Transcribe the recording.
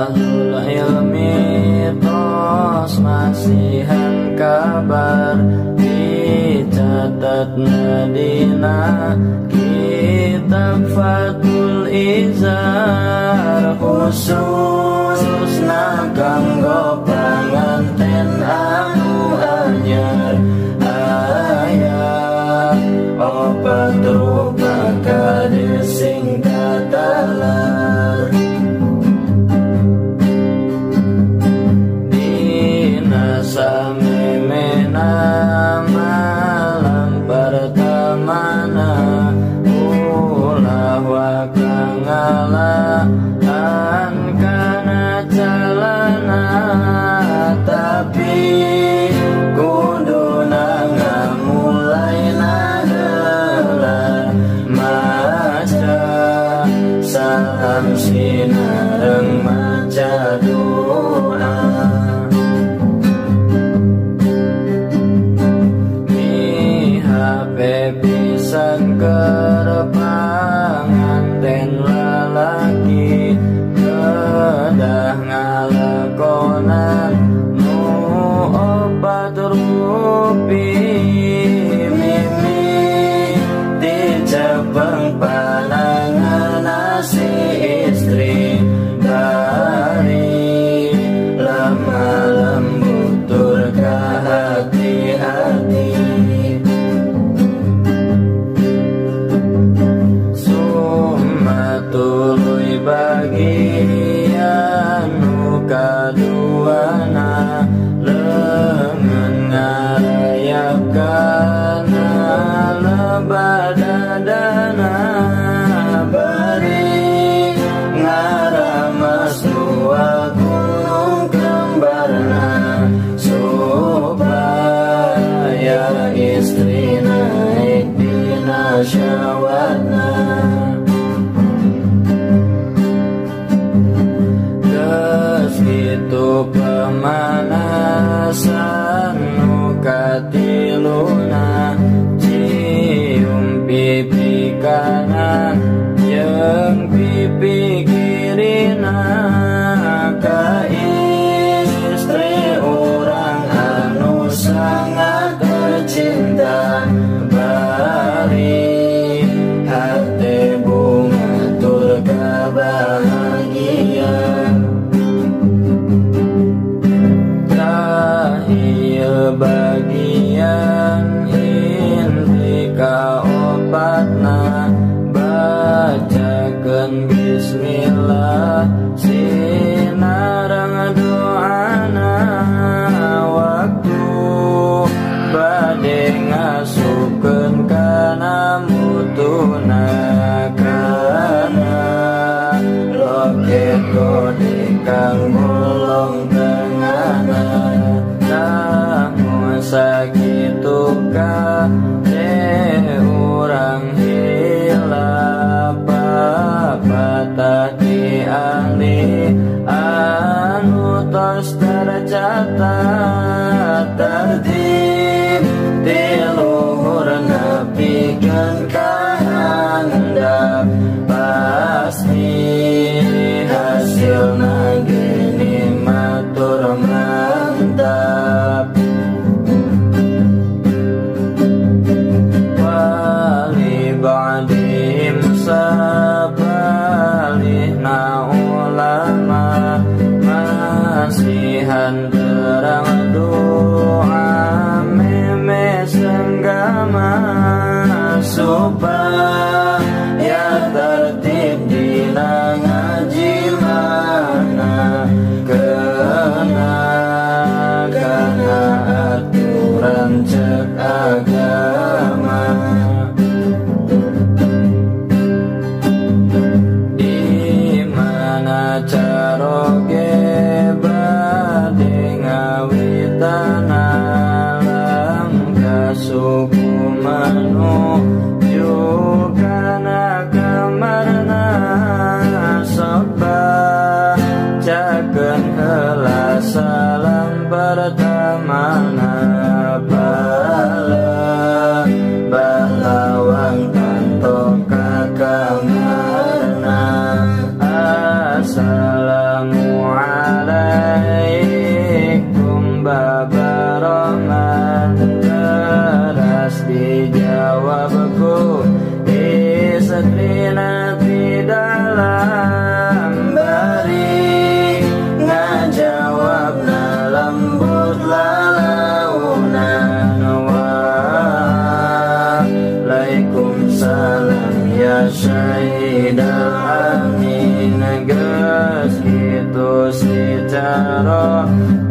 ahlul ilmi tos masihan kabar dicatat dina kitab Fathul Izar khusus kanggo panganten anu anyar aya opat rupa kade sing katalar dina samemena malam pertamana ulah wakangala kana calana tapi kuduna ngamulai nagela maca salam sinareng maca doa mi hape pisan keur panganten lalaki kedah ngalakonan nu opat rupi mimi dicepeng panangan si istri bari lama lembut tur ka hati-hati tuluy bagian nu kaduana leungeun ngarayapkana lebadadana bari ngaramas dua gunung kembarna supaya istri naik dina syahwatna itu pemanasan nu katiluna cium pipi kanan jeung pipi kirina ka istri urang anu sangat tercinta bari hate bunga tur kabahagia bagian inti kaopatna bacakeun bismillah sinareng doana waktu bade ngasukeun kana mutuna kana loket kode kang bolong tengahna sakitu ka urang hilap patati ahli anu tos tercatat tertib di luhur napikeun kahandap pasti hasilna geni matur mantap ba'dim sabalihna ulama masihan terang doa meme senggama supaya tertib dina ngaji mana kena aturan cek agama caroge bade ngawitana langkah suku menuju kana kamarna soba cakeun heula salam pertamana balawang kanto ka kamarna assalamu Saro